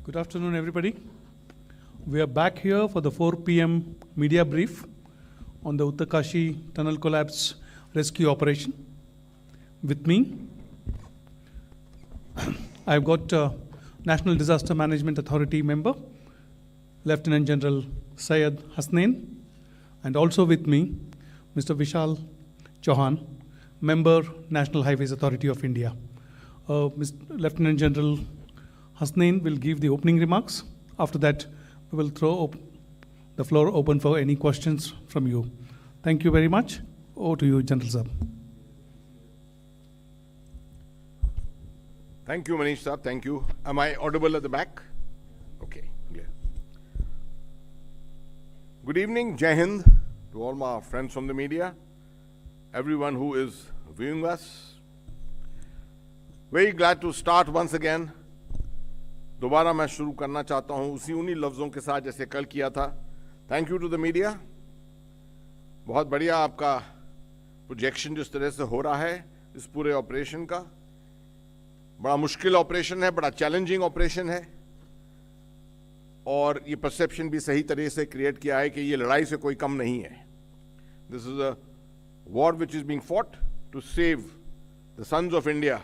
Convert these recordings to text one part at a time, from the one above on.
Good afternoon, everybody. We are back here for the 4 p.m. media brief on the Uttarkashi tunnel collapse rescue operation. With me, I've got National Disaster Management Authority member, Lieutenant General Syed Hasnain, and also with me, Mr. Vishal Chauhan, member, National Highways Authority of India. Mr. Lieutenant General Hasnain will give the opening remarks. After that, we will throw the floor open for any questions from you. Thank you very much. Over to you, General Sahab. Thank you, Manish Sahab. Thank you. Am I audible at the back? Okay, clear. Good evening, Jai Hind, to all my friends from the media, everyone who is viewing us. Very glad to start once again. दोबारा मैं शुरू करना चाहता हूं उन्हीं लफ्ज़ों के साथ जैसे कल किया था. Thank you to the media. बहुत बढ़िया आपका प्रोजेक्शन जिस तरह से हो रहा है इस पूरे ऑपरेशन का. बड़ा मुश्किल ऑपरेशन है, बड़ा चैलेंजिंग ऑपरेशन है, और ये परसेप्शन भी सही तरह से क्रिएट किया है कि ये लड़ाई से कोई कम नहीं है. This is a war which is being fought to save the sons of India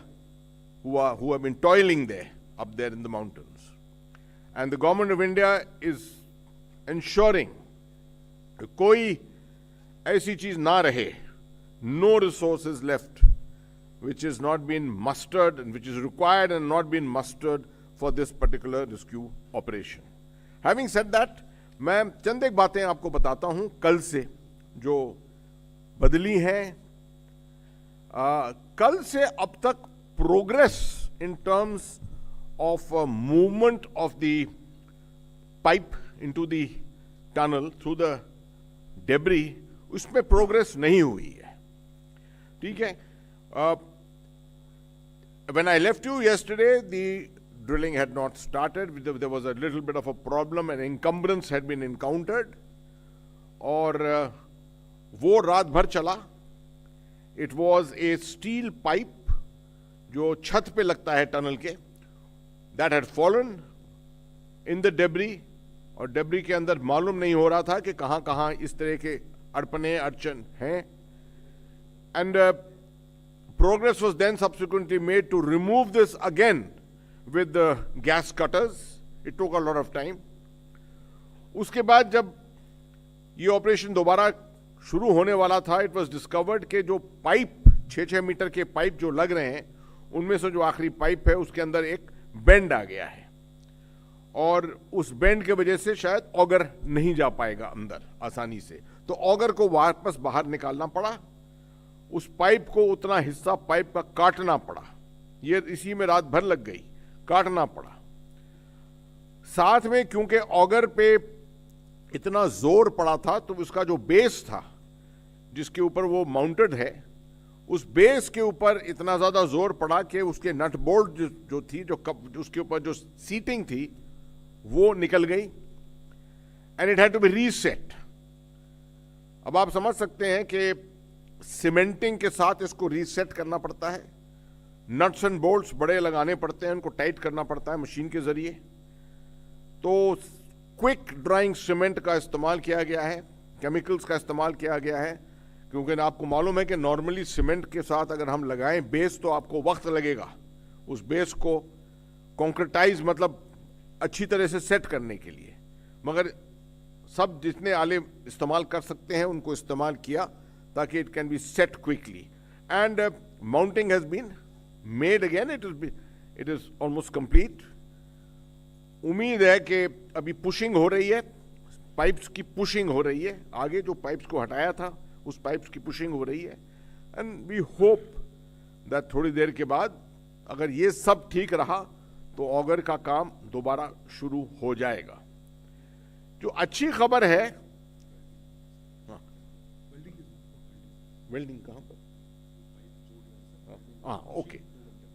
who have been toiling there, up there in the mountains. And the government of India is ensuring that koi aisi cheez na rahe, no resources left which is not been mustered and which is required and not been mustered for this particular rescue operation. Having said that, मैं चंद एक बातें आपको बताता हूं कल से जो बदली हैं. कल से अब तक progress in terms of movement of the pipe into the tunnel through the debris, उसमें progress नहीं हुई है. ठीक है. When I left you yesterday, the drilling had not started. There was a little bit of a problem, an encumbrance had been encountered, और वो रात भर चला. It was a steel pipe जो छत पे लगता है टनल के, that had fallen in the debris, और डेब्री के अंदर मालूम नहीं हो रहा था कि कहां कहां इस तरह के अड़पने अड़चन हैं. And progress was then subsequently made to remove this again with the gas cutters. It took a lot of time. उसके बाद जब ये ऑपरेशन दोबारा शुरू होने वाला था, it was discovered कि जो पाइप 6-6 मीटर के पाइप जो लग रहे हैं उनमें से जो आखिरी पाइप है उसके अंदर एक बेंड आ गया है, और उस बेंड के वजह से शायद ऑगर नहीं जा पाएगा अंदर आसानी से. तो ऑगर को वापस बाहर निकालना पड़ा. उस पाइप को उतना हिस्सा पाइप का काटना पड़ा. ये इसी में रात भर लग गई, काटना पड़ा. साथ में क्योंकि ऑगर पे इतना जोर पड़ा था तो उसका जो बेस था जिसके ऊपर वो माउंटेड है, उस बेस के ऊपर इतना ज्यादा जोर पड़ा कि उसके नट बोल्ट जो थी, जो उसके ऊपर जो सीटिंग थी वो निकल गई. And it had to be reset. अब आप समझ सकते हैं कि सीमेंटिंग के साथ इसको रीसेट करना पड़ता है. नट्स एंड बोल्ट्स बड़े लगाने पड़ते हैं, उनको टाइट करना पड़ता है मशीन के जरिए. तो क्विक ड्राइंग सीमेंट का इस्तेमाल किया गया है, केमिकल्स का इस्तेमाल किया गया है, क्योंकि आपको मालूम है कि नॉर्मली सीमेंट के साथ अगर हम लगाएं बेस तो आपको वक्त लगेगा उस बेस को कॉन्क्रीटाइज मतलब अच्छी तरह से सेट करने के लिए. मगर सब जितने आले इस्तेमाल कर सकते हैं उनको इस्तेमाल किया ताकि it can be set quickly. And mounting has been made again. It is almost complete. उम्मीद है कि अभी पुशिंग हो रही है, पाइप्स की पुशिंग हो रही है. आगे जो पाइप्स को हटाया था उस पाइप्स की पुशिंग हो रही है. एंड वी होप दैट थोड़ी देर के बाद अगर ये सब ठीक रहा तो ऑगर का काम दोबारा शुरू हो जाएगा. जो अच्छी खबर है, वेल्डिंग कहां पर, हाँ ओके,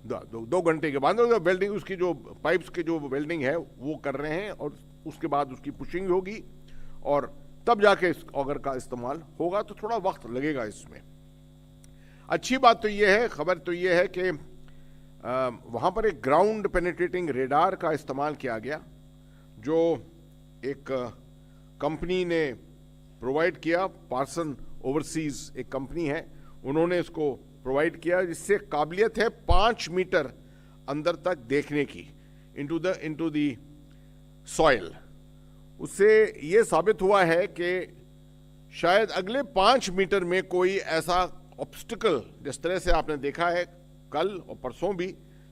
2 घंटे के बाद वेल्डिंग, उसकी जो पाइप्स की जो वेल्डिंग है वो कर रहे हैं, और उसके बाद उसकी पुशिंग होगी और तब जाके इस ऑगर का इस्तेमाल होगा. तो थोड़ा वक्त लगेगा इसमें. अच्छी बात तो ये है, खबर तो ये है कि वहां पर एक ग्राउंड पेनिट्रेटिंग रेडार का इस्तेमाल किया गया जो एक कंपनी ने प्रोवाइड किया, पार्सन ओवरसीज एक कंपनी है, उन्होंने इसको प्रोवाइड किया, जिससे काबिलियत है 5 मीटर अंदर तक देखने की इनटू द सॉइल। उससे ये साबित हुआ है कि शायद अगले 5 मीटर में कोई ऐसा ऑब्स्टिकल, जिस तरह से आपने देखा है कल और परसों भी,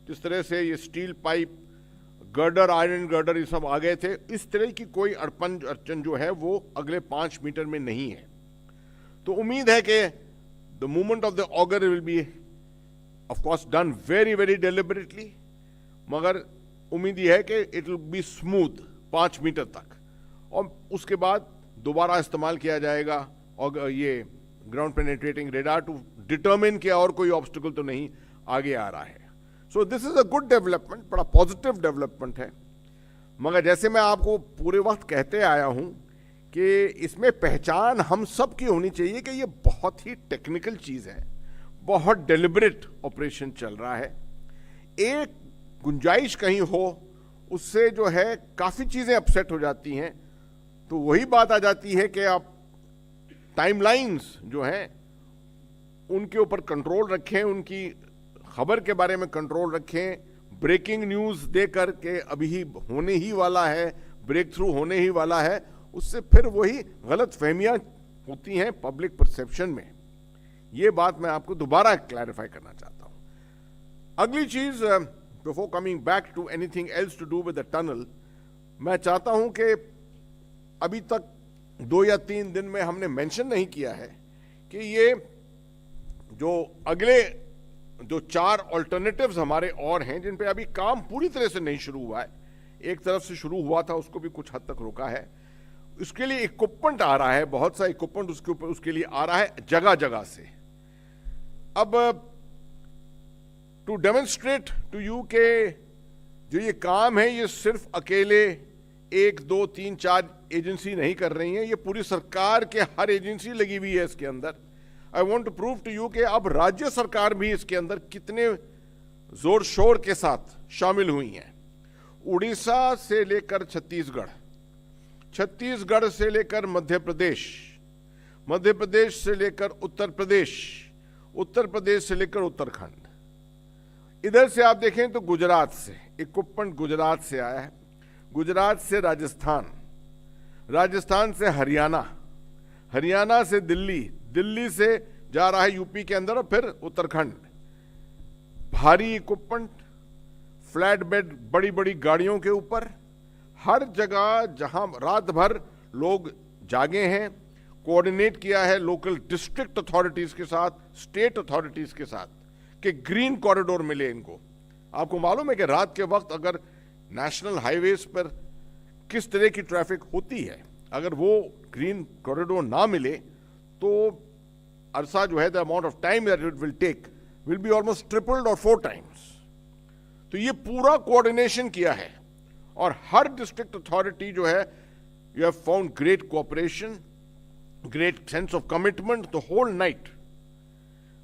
जिस तरह से ये steel pipe, girder, iron girder, ये सब आ गए थे, इस तरह की कोई अड़चन जो है वो अगले 5 मीटर में नहीं है। तो उम्मीद है कि the movement of the auger will be of course done very very deliberately, मगर उम्मीद यह है कि it will be smooth 5 metre तक, और उसके बाद दोबारा इस्तेमाल किया जाएगा और ये ground penetrating radar to determine कि और कोई ऑब्स्टिकल तो नहीं आगे आ रहा है। So this is a good development, बड़ा पॉजिटिव डेवलपमेंट है। मगर जैसे मैं आपको पूरे वक्त कहते आया हूं कि इसमें पहचान हम सब की होनी चाहिए कि ये बहुत ही टेक्निकल चीज है, बहुत डेलिबरेट ऑपरेशन चल रहा है। एक गुंजाइश कहीं हो, उससे जो है काफी चीजें अपसेट हो जाती हैं। तो वही बात आ जाती है कि आप टाइमलाइंस जो हैं उनके ऊपर कंट्रोल रखें, उनकी खबर के बारे में कंट्रोल रखें, ब्रेकिंग न्यूज देकर के अभी होने ही वाला है, ब्रेक थ्रू होने ही वाला है, उससे फिर वही गलत फहमियां होती हैं पब्लिक परसेप्शन में। ये बात मैं आपको दोबारा क्लैरिफाई करना चाहता हूं। अगली चीज, before coming back to anything else to do with the tunnel, मैं चाहता हूं कि अभी तक 2 या 3 दिन में हमने मेंशन नहीं किया है कि ये जो अगले जो 4 ऑल्टरनेटिव्स हमारे और हैं, जिन पे अभी काम पूरी तरह से नहीं शुरू हुआ है, एक तरफ से शुरू हुआ था, उसको भी कुछ हद तक रोका है, उसके लिए इक्विपमेंट आ रहा है, बहुत सा इक्विपमेंट उसके लिए आ रहा है जगह जगह से। अब टू डेमोन्स्ट्रेट टू यू के जो ये काम है, ये सिर्फ अकेले 1, 2, 3, 4 एजेंसी नहीं कर रही हैं, ये पूरी सरकार के हर एजेंसी लगी हुई है इसके अंदर। I want to prove to you कि अब राज्य सरकार भी इसके अंदर कितने जोर शोर के साथ शामिल हुई हैं। उड़ीसा से लेकर छत्तीसगढ़, छत्तीसगढ़ से लेकर मध्य प्रदेश, मध्य प्रदेश से लेकर उत्तर प्रदेश, उत्तर प्रदेश से लेकर उत्तराखंड, इधर से आप देखें तो गुजरात से इक्विपमेंट गुजरात से आया है, गुजरात से राजस्थान, राजस्थान से हरियाणा, हरियाणा से दिल्ली, दिल्ली से जा रहा है यूपी के अंदर, और फिर उत्तराखंड। भारी इक्विपमेंट, फ्लैट बेड, बड़ी बड़ी गाड़ियों के ऊपर, हर जगह जहां रात भर लोग जागे हैं, कोऑर्डिनेट किया है लोकल डिस्ट्रिक्ट अथॉरिटीज के साथ, स्टेट अथॉरिटीज के साथ, कि ग्रीन कॉरिडोर मिले इनको। आपको मालूम है कि रात के वक्त अगर नेशनल हाईवेज पर किस तरह की ट्रैफिक होती है, अगर वो ग्रीन कॉरिडोर ना मिले तो अरसा जो है, the amount of time that it will take will be almost tripled और 4 टाइम्स। तो ये पूरा कोऑर्डिनेशन किया है, और हर डिस्ट्रिक्ट अथॉरिटी जो है, you have found great cooperation, great sense of commitment the whole night.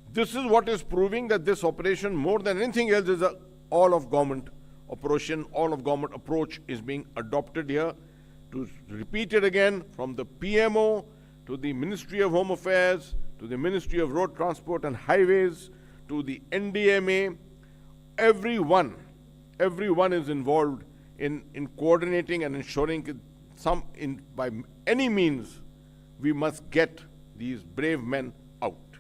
This is what is proving that this operation, more than anything else, is a all of government operation, all of government approach is being adopted here. To repeat it again, from the PMO to the Ministry of Home Affairs to the Ministry of Road Transport and Highways to the NDMA, everyone is involved in coordinating and ensuring that by any means we must get these brave men out.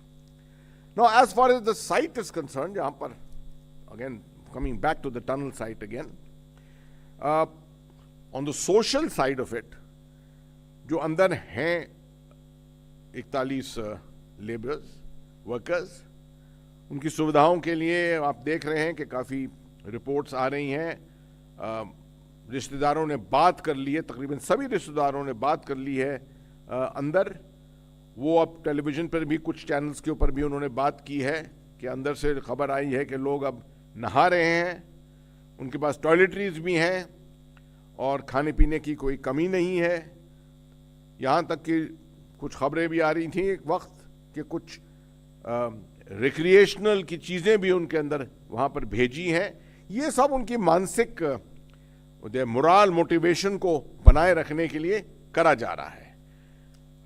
Now, as far as the site is concerned, yahan par, again, coming back to the tunnel site again, on the social side of it, जो अंदर हैं 41 labourers, workers, उनकी सुविधाओं के लिए आप देख रहे हैं कि काफ़ी रिपोर्ट्स आ रही हैं। रिश्तेदारों ने बात कर ली है, तकरीबन सभी रिश्तेदारों ने बात कर ली है अंदर। वो अब टेलीविज़न पर भी, कुछ चैनल्स के ऊपर भी उन्होंने बात की है कि अंदर से खबर आई है कि लोग अब नहा रहे हैं, उनके पास टॉयलेटरीज भी हैं और खाने पीने की कोई कमी नहीं है। यहाँ तक कि कुछ खबरें भी आ रही थी एक वक्त कि कुछ रिक्रिएशनल की चीज़ें भी उनके अंदर वहाँ पर भेजी हैं। ये सब उनकी मानसिक मोरल मोटिवेशन को बनाए रखने के लिए करा जा रहा है।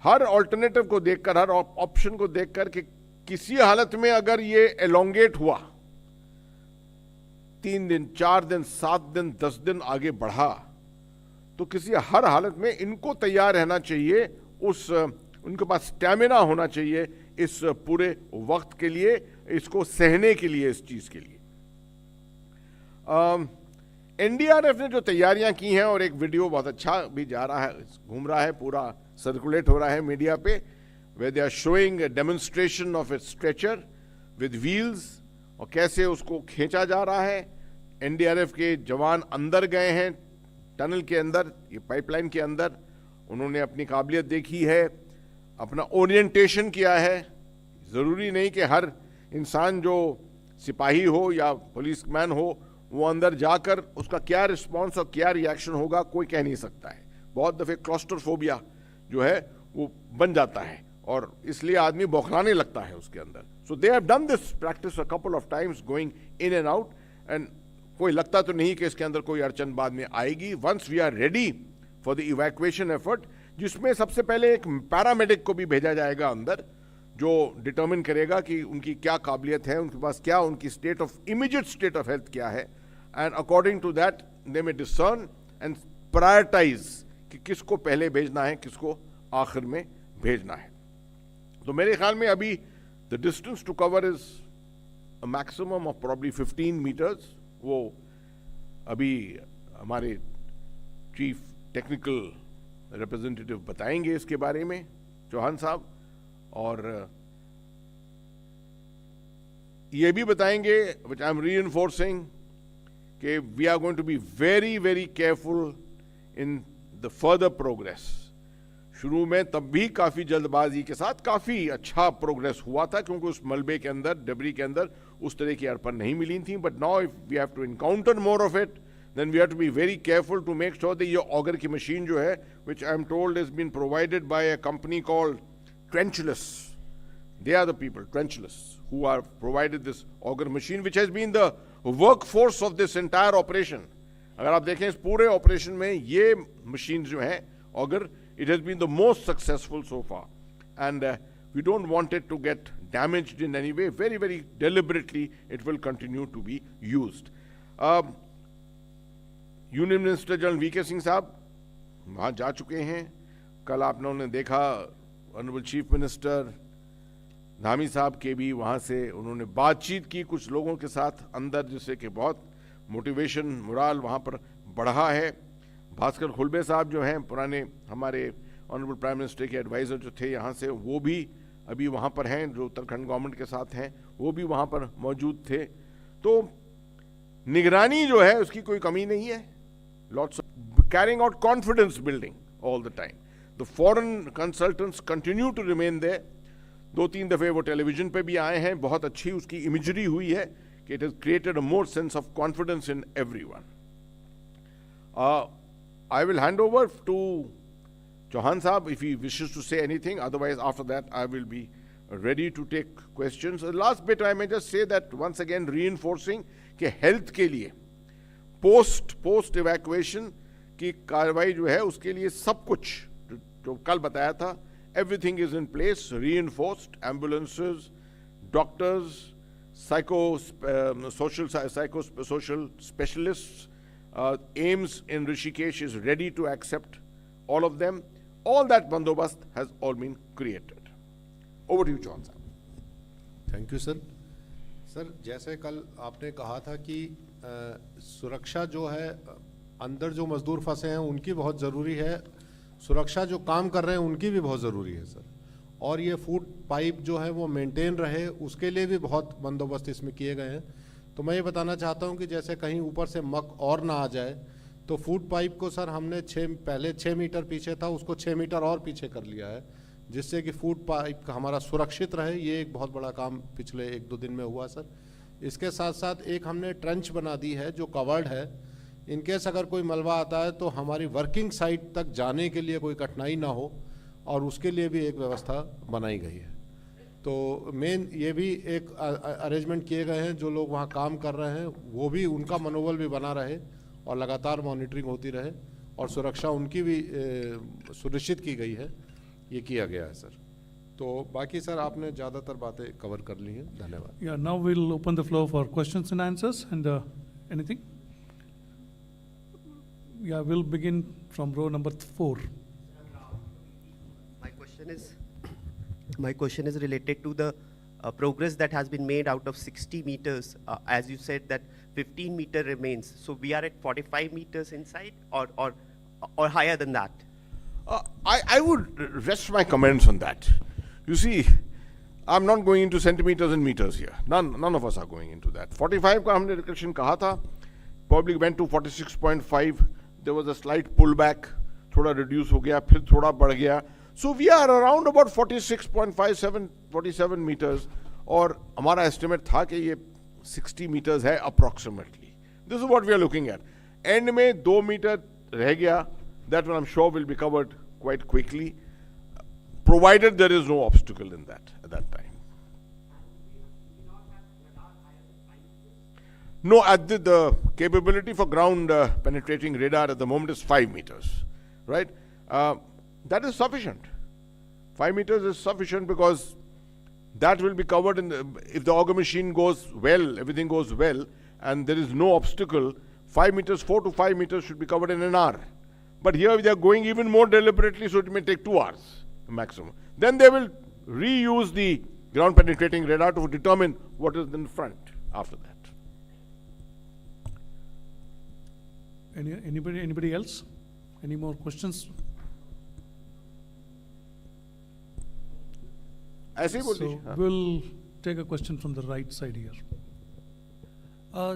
हर ऑल्टरनेटिव को देखकर, हर ऑप्शन को देखकर कि किसी हालत में अगर ये एलोंगेट हुआ, 3 दिन, 4 दिन, 7 दिन, 10 दिन आगे बढ़ा, तो किसी हर हालत में इनको तैयार रहना चाहिए, उनके पास स्टैमिना होना चाहिए इस पूरे वक्त के लिए, इसको सहने के लिए, इस चीज के लिए। एनडीआरएफ ने जो तैयारियां की हैं, और एक वीडियो बहुत अच्छा भी जा रहा है, घूम रहा है, पूरा सर्कुलेट हो रहा है मीडिया पे, where they are showing a demonstration of a stretcher with wheels, और कैसे उसको खींचा जा रहा है। एनडीआरएफ के जवान अंदर गए हैं टनल के अंदर, ये पाइपलाइन के अंदर, उन्होंने अपनी काबिलियत देखी है, अपना ओरिएंटेशन किया है। ज़रूरी नहीं कि हर इंसान जो सिपाही हो या पुलिसमैन हो वो अंदर जाकर उसका क्या रिस्पॉन्स और क्या रिएक्शन होगा कोई कह नहीं सकता है। बहुत दफ़े क्लॉस्ट्रोफोबिया जो है वो बन जाता है और इसलिए आदमी बौखलाने लगता है उसके अंदर। So they have done this practice a couple of times going in and out, and कोई लगता तो नहीं कि इसके अंदर कोई अड़चन बाद में आएगी। Once we are ready for the evacuation effort, जिसमें सबसे पहले एक पैरामेडिक को भी भेजा जाएगा अंदर, जो डिटर्मिन करेगा कि उनकी क्या काबिलियत है, उनके पास क्या, उनकी state of immediate state of health क्या है, and according to that they may discern and prioritise कि किसको पहले भेजना है, किसको आखिर में भेजना है। तो मेरे ख्याल में अभी the distance to cover is a maximum of probably 15 metres. वो अभी हमारे चीफ टेक्निकल रिप्रेजेंटेटिव बताएंगे इसके बारे में, चौहान साहब, और ये भी बताएंगे, which I am reinforcing, कि we are going to be very very careful in the further progress। शुरू में तब भी काफी जल्दबाजी के साथ काफी अच्छा प्रोग्रेस हुआ था, क्योंकि उस मलबे के अंदर, डेब्री के अंदर उस तरह की अड़पन नहीं मिली थी। But now if we have to encounter more of it, then we have to be very careful to make sure that ये auger की मशीन जो है, which I am told has been provided by a company called Trenchless, they are the people, Trenchless, who are provided this auger machine, which has been the workforce of this entire operation। अगर आप देखें इस पूरे operation में ये machine जो है auger, it has been the most successful so far, and we don't want it to get damaged in any way। Very very deliberately it will continue to be used। Union minister general VK Singh साहब वहाँ जा चुके हैं। कल आप लोगों ने देखा ऑनरेबल चीफ मिनिस्टर धामी साहब के भी वहाँ से उन्होंने बातचीत की कुछ लोगों के साथ अंदर, जिससे कि बहुत मोटिवेशन, मोराल वहाँ पर बढ़ा है। भास्कर खुलबे साहब जो हैं, पुराने हमारे ऑनरेबल प्राइम मिनिस्टर के एडवाइज़र जो थे यहाँ से, वो भी अभी वहाँ पर हैं, जो उत्तराखंड गवर्नमेंट के साथ हैं, वो भी वहाँ पर मौजूद थे। तो निगरानी जो है उसकी कोई कमी नहीं है। Lots of carrying out confidence building all the time। The foreign consultants continue to remain there। 2-3 दफे वो टेलीविजन पे भी आए हैं, बहुत अच्छी उसकी इमेजरी हुई है कि it has created a more sense of confidence in everyone। I will hand over to Chauhan Saab if he wishes to say anything, otherwise after that I will be ready to take questions। The last bit I may just say that once again reinforcing कि health के लिए post evacuation की कार्रवाई जो है उसके लिए सब कुछ जो कल बताया था, everything is in place, reinforced, ambulances, doctors, social specialists, AIIMS in Rishikesh is ready to accept all of them. All that बंदोबस्त has all been created. Over to you Chauhan साहब। Thank you sir. सर, जैसे कल आपने कहा था कि सुरक्षा जो है, अंदर जो मजदूर फंसे हैं उनकी बहुत ज़रूरी है, सुरक्षा जो काम कर रहे हैं उनकी भी बहुत ज़रूरी है सर, और ये फूड पाइप जो है वो मेंटेन रहे उसके लिए भी बहुत बंदोबस्त इसमें किए गए हैं। तो मैं ये बताना चाहता हूँ कि जैसे कहीं ऊपर से मक और ना आ जाए, तो फूड पाइप को सर हमने पहले 6 मीटर पीछे था, उसको 6 मीटर और पीछे कर लिया है, जिससे कि फूड पाइप हमारा सुरक्षित रहे। ये एक बहुत बड़ा काम पिछले 1-2 दिन में हुआ सर। इसके साथ साथ एक हमने ट्रंच बना दी है जो कवर्ड है, इनकेस अगर कोई मलबा आता है तो हमारी वर्किंग साइट तक जाने के लिए कोई कठिनाई ना हो, और उसके लिए भी एक व्यवस्था बनाई गई है। तो मेन ये भी एक अरेंजमेंट किए गए हैं, जो लोग वहाँ काम कर रहे हैं वो भी, उनका मनोबल भी बना रहे और लगातार मॉनिटरिंग होती रहे और सुरक्षा उनकी भी सुनिश्चित की गई है, ये किया गया है सर। तो बाकी सर आपने ज़्यादातर बातें कवर कर ली हैं, धन्यवाद। Yeah, now we'll open the floor for questions and answers and anything. Yeah, we'll begin from row number 4. My question is related to the progress that has been made out of 60 meters. As you said that 15 meter remains. So we are at 45 meters inside or higher than that? I would rest my comments on that. You see, I'm not going into centimeters and meters here. None of us are going into that. 45 का हमने reduction कहा था, probably went to 46.5. There was a slight pullback, थोड़ा reduce हो गया, फिर थोड़ा बढ़ गया. So we are around about 46.57, 47 meters. और हमारा estimate था कि ये 60 meters है approximately. This is what we are looking at. End में 2 meter रह गया. That one I'm sure will be covered quite quickly, provided there is no obstacle in that at that time. No, at the capability for ground penetrating radar at the moment is 5 meters, right? That is sufficient. 5 meters is sufficient because that will be covered if the auger machine goes well, everything goes well, and there is no obstacle, 5 meters, 4 to 5 meters should be covered in an hour. But here they are going even more deliberately, so it may take 2 hours maximum. Then they will reuse the ground penetrating radar to determine what is in front after that. Anybody else? Any more questions? ऐसे ही बोल So दीजिए. we'll take a question from the right side here.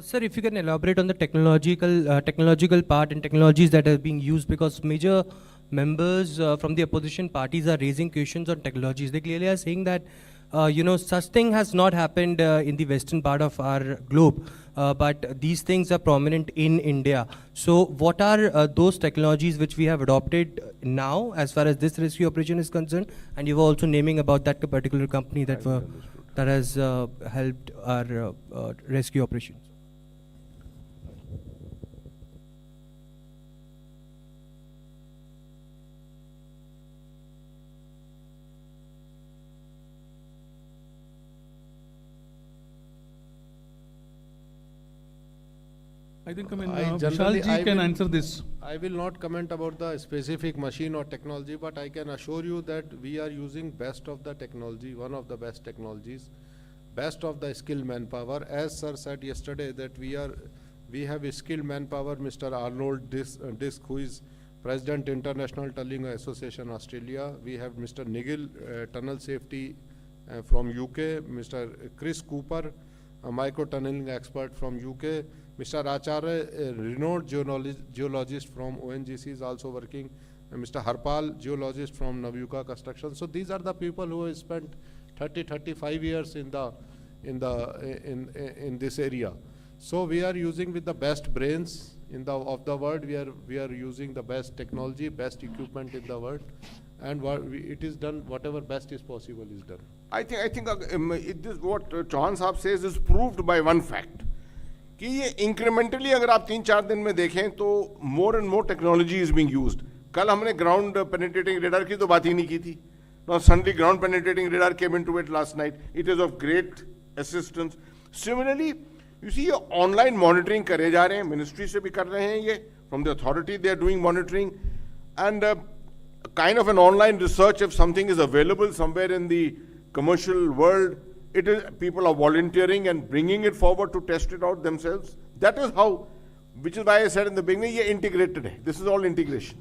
Sir, if you can elaborate on the technological part and technologies that are being used, because major members from the opposition parties are raising questions on technologies. They clearly are saying that such thing has not happened in the western part of our globe, but these things are prominent in India. So what are those technologies which we have adopted now as far as this rescue operation is concerned? And you were also naming about that particular company that has helped our rescue operations. I think, Vishal generally, ji can answer this. I will not comment about the specific machine or technology, but I can assure you that we are using best of the technology, one of the best technologies, best of the skilled manpower. As sir said yesterday that we have a skilled manpower, Mr. Arnold Disk, who is President International Tunneling Association Australia. We have Mr. Nigel, Tunnel Safety from UK, Mr. Chris Cooper, a micro tunneling expert from UK, Mr. Acharya, a renowned geologist from ONGC is also working, and Mr. Harpal, geologist from Navyuka Construction. So these are the people who have spent 35 years in this area. So we are using with the best brains of the world. We are using the best technology, best equipment in the world, and it is done. Whatever best is possible is done. I think what Chauhan Saab says is proved by one fact. कि ये incrementally अगर आप 3-4 दिन में देखें तो more and more technology is being used. कल हमने ground penetrating radar की तो बात ही नहीं की थी. Now suddenly ground penetrating radar came into it last night. It is of great assistance. Similarly, you see online monitoring करे जा रहे हैं, ministry से भी कर रहे हैं ये, from the authority they are doing monitoring, and kind of an online research if something is available somewhere in the commercial world. It is people are volunteering and bringing it forward to test it out themselves. That is how, which is why I said in the beginning, ये integrated है. This is all integration.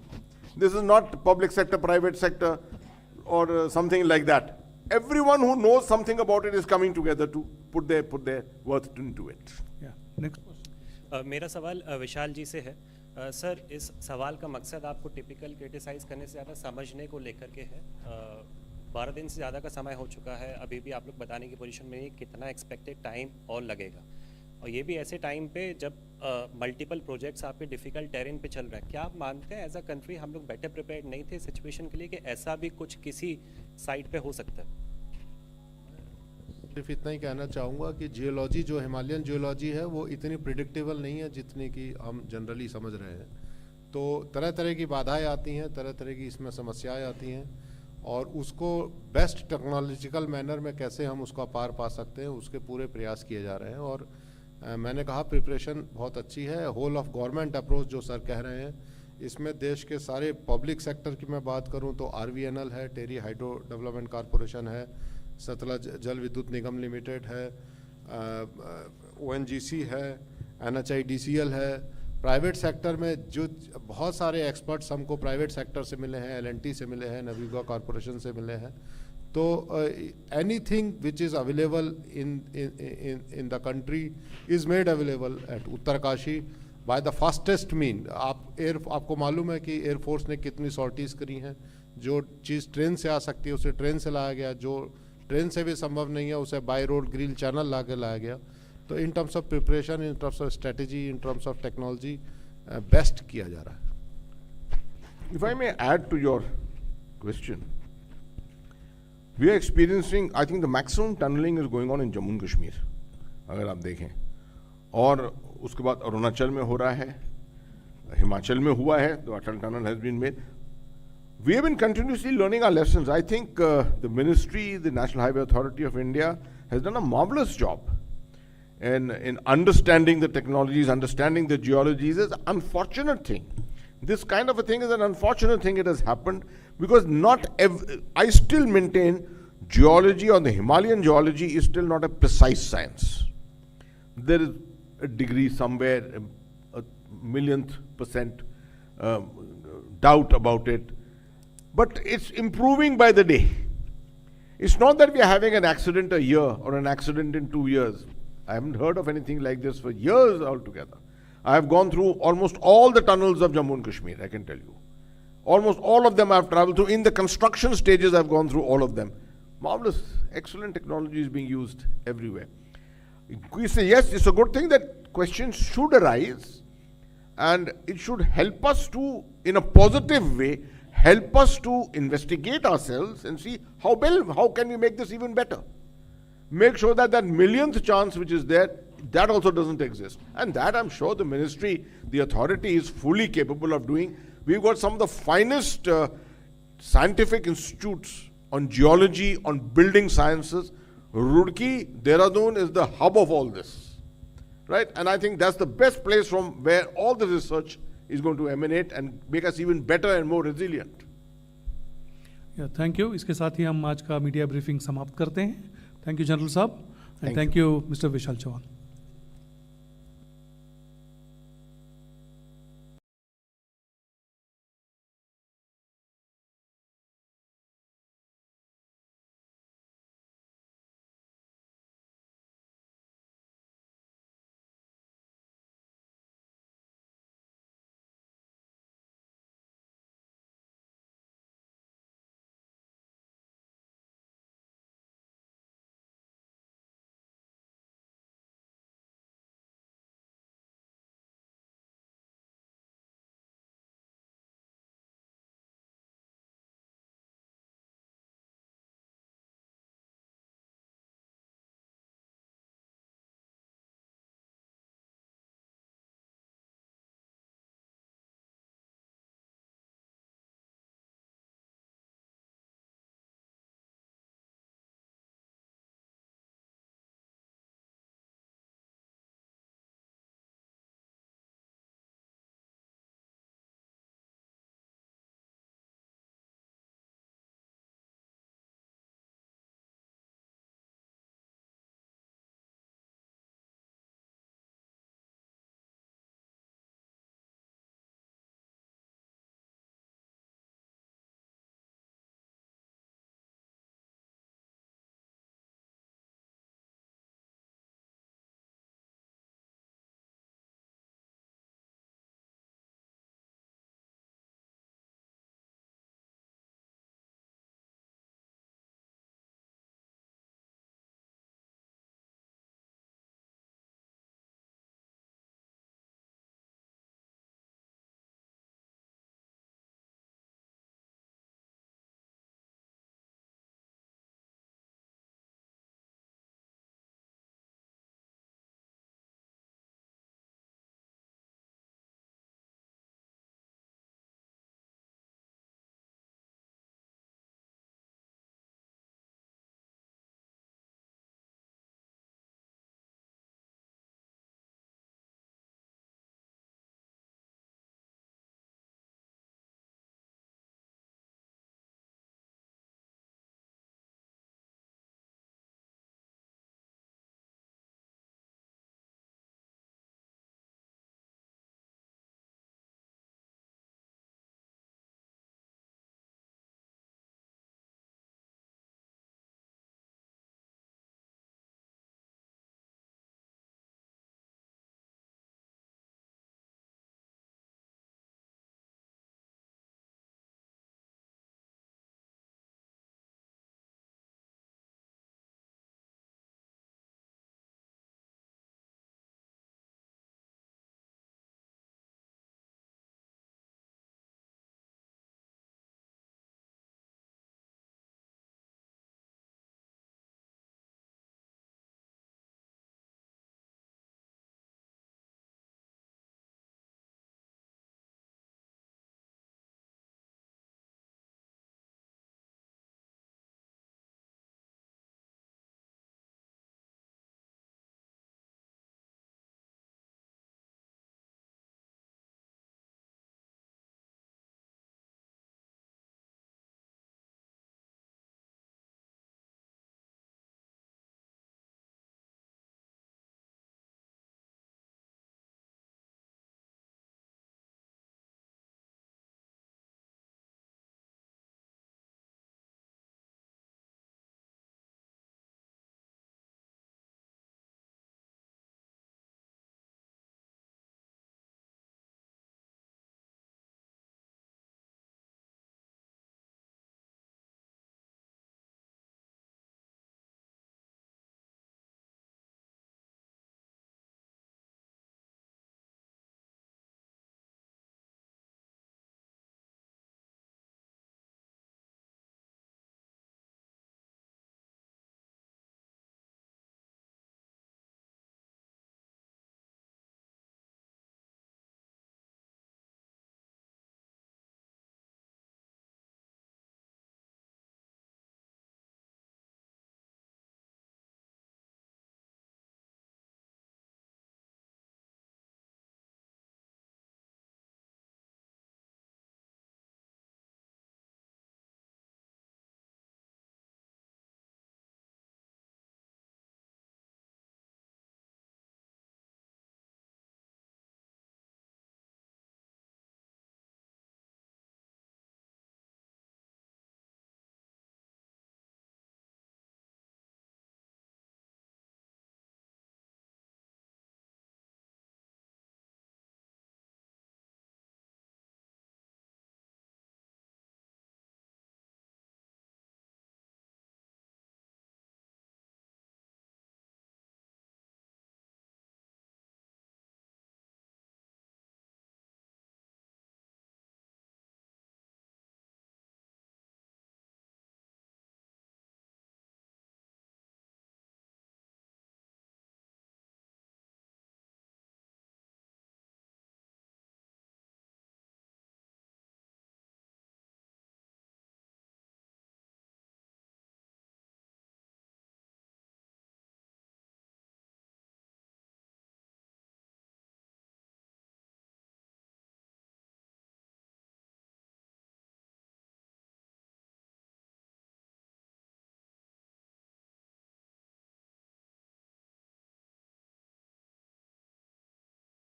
This is not public sector, private sector, or something like that. Everyone who knows something about it is coming together to put their worth into it. Yeah. Next question. मेरा सवाल विशाल जी से है. Sir, इस सवाल का मकसद आपको typical criticise करने से ज़्यादा समझने को लेकर के है. 12 दिन से ज़्यादा का समय हो चुका है, अभी भी आप लोग बताने की पोजीशन में नहीं कितना एक्सपेक्टेड टाइम और लगेगा, और ये भी ऐसे टाइम पे जब मल्टीपल प्रोजेक्ट्स आपके डिफ़िकल्ट टेरेन पे चल रहा है. क्या आप मानते हैं एज अ कंट्री हम लोग बेटर प्रिपेयर्ड नहीं थे सिचुएशन के लिए कि ऐसा भी कुछ किसी साइट पे हो सकता है? सिर्फ इतना ही कहना चाहूँगा कि जियोलॉजी जो हिमालयन जियोलॉजी है वो इतनी प्रिडिक्टेबल नहीं है जितनी कि हम जनरली समझ रहे हैं। तो तरह तरह की बाधाएं आती हैं, तरह तरह की इसमें समस्याएं आती हैं, और उसको बेस्ट टेक्नोलॉजिकल मैनर में कैसे हम उसका पार पा सकते हैं उसके पूरे प्रयास किए जा रहे हैं। और मैंने कहा प्रिपरेशन बहुत अच्छी है। होल ऑफ गवर्नमेंट अप्रोच जो सर कह रहे हैं, इसमें देश के सारे पब्लिक सेक्टर की मैं बात करूं तो RVNL है, टेरी हाइड्रो डेवलपमेंट कॉरपोरेशन है, सतलज जल विद्युत निगम लिमिटेड है, ONGC है, NHIDCL है। प्राइवेट सेक्टर में जो बहुत सारे एक्सपर्ट्स हमको प्राइवेट सेक्टर से मिले हैं, LNT से मिले हैं, नवयुगा कॉरपोरेशन से मिले हैं। तो anything which is available in the country is made available at Uttarkashi by the fastest mean. आपको मालूम है कि एयरफोर्स ने कितनी सॉर्टीज़ करी हैं। जो चीज़ ट्रेन से आ सकती है उसे ट्रेन से लाया गया, जो ट्रेन से भी संभव नहीं है उसे बाय रोड ग्रिल चैनल ला के लाया गया। तो in terms of preparation, in terms of strategy, in terms of technology best किया जा रहा है। If I may add to your question, we are experiencing, I think the maximum tunneling is going on in Jammu and Kashmir, अगर आप देखें, और उसके बाद अरुणाचल में हो रहा है, हिमाचल में हुआ है, तो अटल tunnel has been made. We have been continuously learning our lessons. I think the ministry, the National Highway Authority of India has done a marvelous job in understanding the technologies, understanding the geologies. Is an unfortunate thing. This kind of a thing is an unfortunate thing. It has happened because I still maintain geology, or the Himalayan geology is still not a precise science. There is a degree somewhere, a millionth percent doubt about it. But it's improving by the day. It's not that we are having an accident a year or an accident in 2 years. I haven't heard of anything like this for years altogether. I have gone through almost all the tunnels of Jammu and Kashmir, I can tell you. Almost all of them I have traveled through. In the construction stages, I've gone through all of them. Marvelous, excellent technology is being used everywhere. We say, yes, it's a good thing that questions should arise, and it should help us to, in a positive way, help us to investigate ourselves and see how can we make this even better. Make sure that that millionth chance which is there, that also doesn't exist. And that I'm sure the ministry, the authority is fully capable of doing. We've got some of the finest scientific institutes on geology, on building sciences. Roorkee, Dehradun is the hub of all this, right? And I think that's the best place from where all the research is going to emanate and make us even better and more resilient. Thank you. इसके साथ ही हम आज का media briefing समाप्त करते हैं। Thank you general साहब, and thank you mister Vishal Chauhan.